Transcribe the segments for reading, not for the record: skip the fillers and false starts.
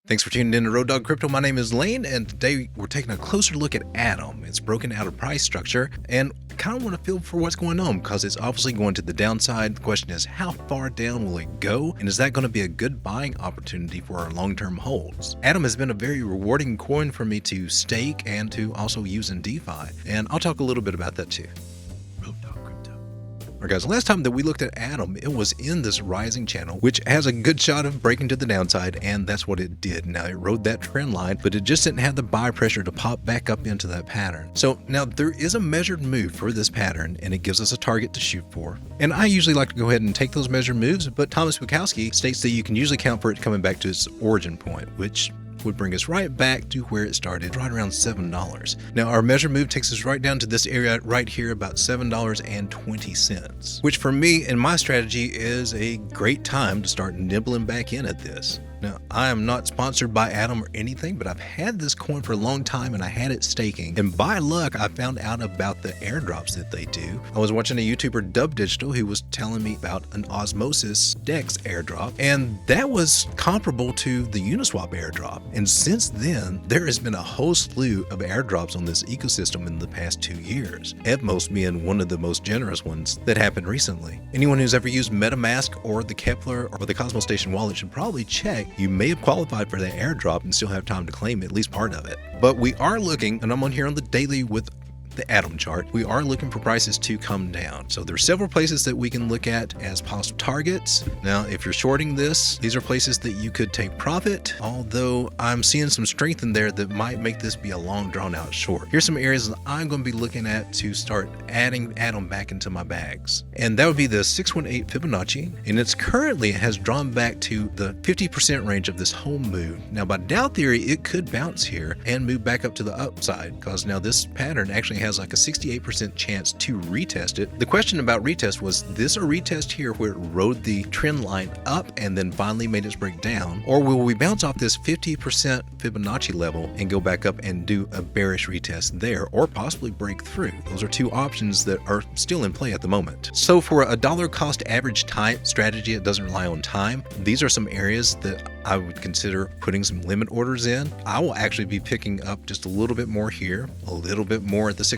Thanks for tuning in to Road Dog Crypto. My name is Lane, and today we're taking a closer look at Atom. It's broken out of price structure, and I kind of want to feel for what's going on because it's obviously going to the downside. The question is, how far down will it go, and is that going to be a good buying opportunity for our long-term holds? Atom has been a very rewarding coin for me to stake and to also use in DeFi, and I'll talk a little bit about that too. Alright guys, last time that we looked at Atom, it was in this rising channel, which has a good shot of breaking to the downside, and that's what it did. Now, it rode that trend line, but it just didn't have the buy pressure to pop back up into that pattern. So now there is a measured move for this pattern, and it gives us a target to shoot for. And I usually like to go ahead and take those measured moves, but Thomas Bukowski states that you can usually count for it coming back to its origin point, which would bring us right back to where it started, right around $7. Now, our measure move takes us right down to this area right here, about $7.20, which for me and my strategy is a great time to start nibbling back in at this. Now, I am not sponsored by Atom or anything, but I've had this coin for a long time and I had it staking. And by luck, I found out about the airdrops that they do. I was watching a YouTuber, Dub Digital, who was telling me about an Osmosis DEX airdrop, and that was comparable to the Uniswap airdrop. And since then, there has been a whole slew of airdrops on this ecosystem in the past 2 years. EVMOS being one of the most generous ones that happened recently. Anyone who's ever used MetaMask or the Kepler or the Cosmos Station wallet should probably check. You may have qualified for that airdrop and still have time to claim at least part of it. But we are looking, and I'm on here on the daily with the Atom chart, we are looking for prices to come down. So there's several places that we can look at as possible targets. Now, if you're shorting this, these are places that you could take profit, although I'm seeing some strength in there that might make this be a long drawn out short. Here's some areas that I'm going to be looking at to start adding Atom back into my bags. And that would be the 618 Fibonacci. And it's currently has drawn back to the 50% range of this whole move. Now, by Dow theory, it could bounce here and move back up to the upside, because now this pattern actually has like a 68% chance to retest it. The question about retest was this a retest here where it rode the trend line up and then finally made its break down, or will we bounce off this 50% Fibonacci level and go back up and do a bearish retest there, or possibly break through? Those are two options that are still in play at the moment. So for a dollar cost average type strategy, it doesn't rely on time. These are some areas that I would consider putting some limit orders in. I will actually be picking up just a little bit more here, a little bit more at the 618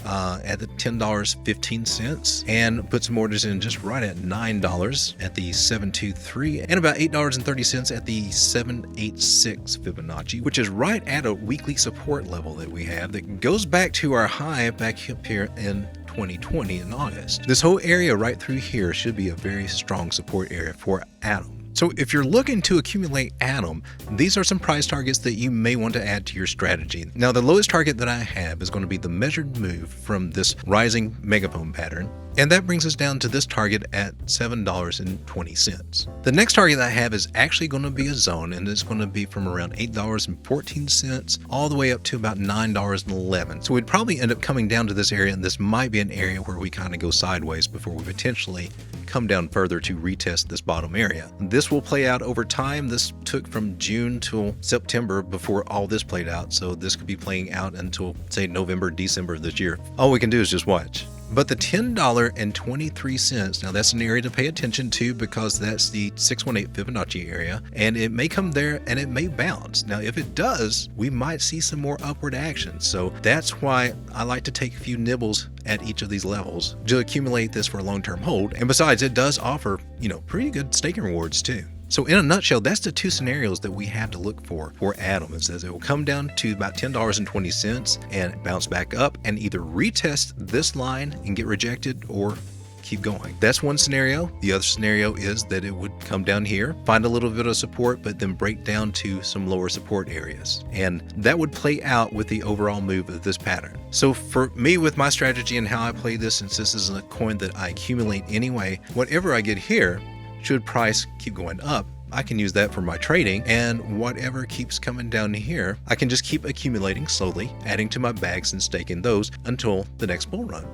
at the $10.15, and put some orders in just right at $9 at the 723, and about $8.30 at the 786 Fibonacci, which is right at a weekly support level that we have that goes back to our high back up here in 2020 in August. This whole area right through here should be a very strong support area for Atom. So if you're looking to accumulate Atom, these are some price targets that you may want to add to your strategy. Now, the lowest target that I have is going to be the measured move from this rising megaphone pattern, and that brings us down to this target at $7.20. The next target I have is actually going to be a zone, and it's going to be from around $8.14 all the way up to about $9.11. So we'd probably end up coming down to this area, and this might be an area where we kind of go sideways before we potentially come down further to retest this bottom area. This will play out over time. This took from June till September before all this played out, so this could be playing out until, say, November, December of this year. All we can do is just watch. But the $10.23, now that's an area to pay attention to because that's the 618 Fibonacci area, and it may come there and it may bounce. Now, if it does, we might see some more upward action. So that's why I like to take a few nibbles at each of these levels to accumulate this for a long-term hold. And besides, it does offer, pretty good staking rewards too. So in a nutshell, that's the two scenarios that we have to look for Atom. It says it will come down to about $10.20 and bounce back up and either retest this line and get rejected or keep going. That's one scenario. The other scenario is that it would come down here, find a little bit of support, but then break down to some lower support areas. And that would play out with the overall move of this pattern. So for me, with my strategy and how I play this, since this is a coin that I accumulate anyway, whatever I get here, should price keep going up, I can use that for my trading, and whatever keeps coming down here, I can just keep accumulating slowly, adding to my bags and staking those until the next bull run.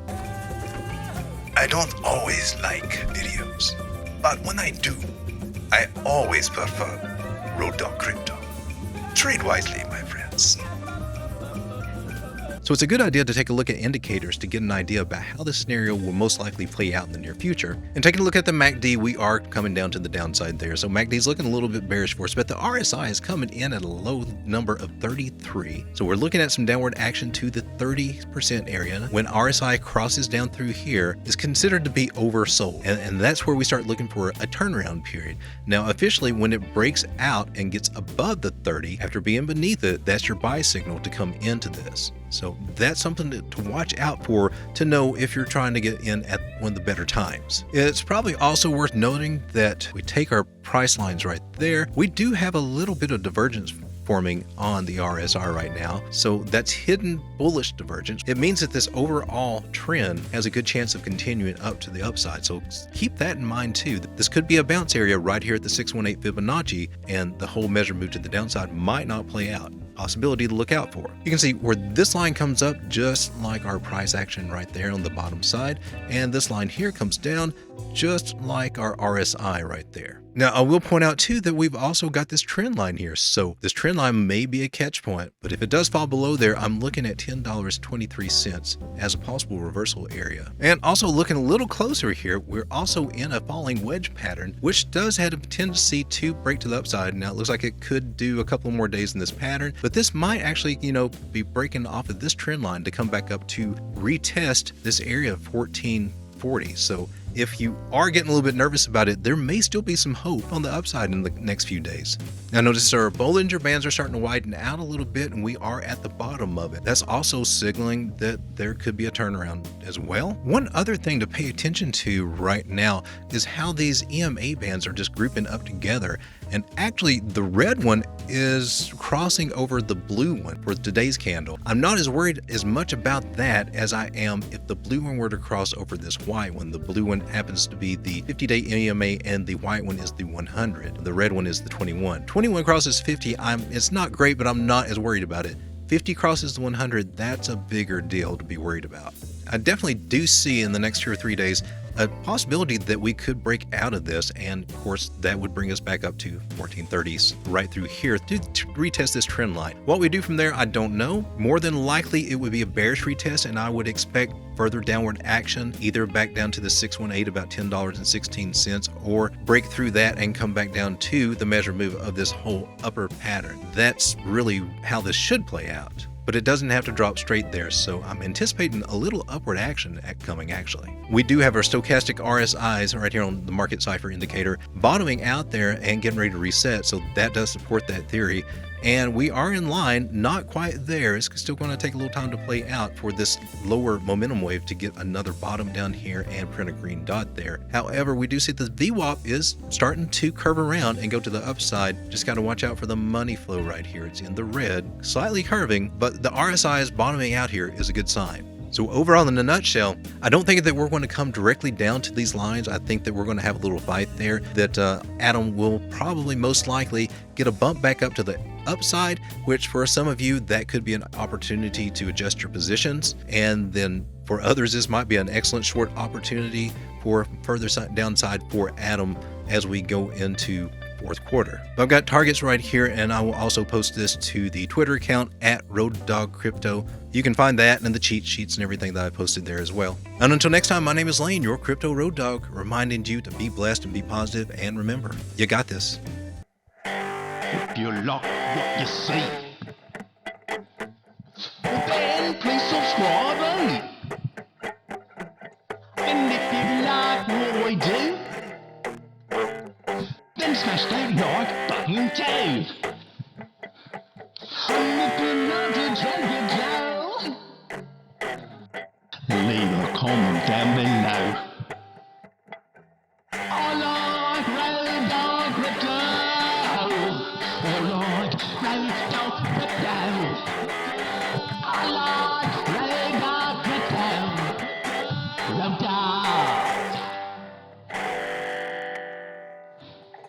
I don't always like videos, but when I do, I always prefer Road Dog Crypto. Trade wisely, my friends. So it's a good idea to take a look at indicators to get an idea about how this scenario will most likely play out in the near future. And taking a look at the MACD, we are coming down to the downside there. So MACD is looking a little bit bearish for us, but the RSI is coming in at a low number of 33. So we're looking at some downward action to the 30% area. When RSI crosses down through here, is considered to be oversold. And that's where we start looking for a turnaround period. Now, officially, when it breaks out and gets above the 30, after being beneath it, that's your buy signal to come into this. So that's something to watch out for, to know if you're trying to get in at one of the better times. It's probably also worth noting that we take our price lines right there. We do have a little bit of divergence forming on the RSI right now. So that's hidden bullish divergence. It means that this overall trend has a good chance of continuing up to the upside. So keep that in mind too. This could be a bounce area right here at the 618 Fibonacci, and the whole measure move to the downside might not play out. Possibility to look out for. You can see where this line comes up just like our price action right there on the bottom side, and this line here comes down just like our RSI right there. Now, I will point out too that we've also got this trend line here. So this trend line may be a catch point, but if it does fall below there, I'm looking at $10.23 as a possible reversal area. And also looking a little closer here, we're also in a falling wedge pattern, which does have a tendency to break to the upside. Now it looks like it could do a couple more days in this pattern, but this might actually, be breaking off of this trend line to come back up to retest this area of 1440. So if you are getting a little bit nervous about it, there may still be some hope on the upside in the next few days. Now notice our Bollinger Bands are starting to widen out a little bit, and we are at the bottom of it. That's also signaling that there could be a turnaround as well. One other thing to pay attention to right now is how these EMA bands are just grouping up together. And actually the red one is crossing over the blue one for today's candle. I'm not as worried as much about that as I am if the blue one were to cross over this white one. The blue one happens to be the 50-day EMA and the white one is the 100. The red one is the 21. 21 crosses 50. It's not great, but I'm not as worried about it. 50 crosses the 100, that's a bigger deal to be worried about. I definitely do see in the next 2 or 3 days a possibility that we could break out of this, and of course that would bring us back up to 1430s right through here to retest this trend line. What we do from there, I don't know. More than likely it would be a bearish retest, and I would expect further downward action, either back down to the 618 about $10.16, or break through that and come back down to the measure move of this whole upper pattern. That's really how this should play out. But it doesn't have to drop straight there, so I'm anticipating a little upward action coming actually. We do have our stochastic RSIs right here on the market cipher indicator bottoming out there and getting ready to reset, so that does support that theory. And we are in line, not quite there. It's still going to take a little time to play out for this lower momentum wave to get another bottom down here and print a green dot there. However, we do see the VWAP is starting to curve around and go to the upside. Just got to watch out for the money flow right here. It's in the red, slightly curving, but the RSI is bottoming out here is a good sign. So overall, in a nutshell, I don't think that we're going to come directly down to these lines. I think that we're going to have a little fight there, that Atom will probably most likely get a bump back up to the upside, which for some of you, that could be an opportunity to adjust your positions. And then for others, this might be an excellent short opportunity for further downside for Atom as we go into fourth quarter. I've got targets right here, and I will also post this to the Twitter account at RoadDogCrypto. You can find that and the cheat sheets and everything that I posted there as well. And until next time, my name is Lane, your Crypto Road Dog, reminding you to be blessed and be positive, and remember, you got this. If you like what you see, then please subscribe, eh? And if you like what we do, then smash that like button too. And if you love to try to go, leave a comment down below. I like Road Dog Crypto. I like Road Dog Crypto. I like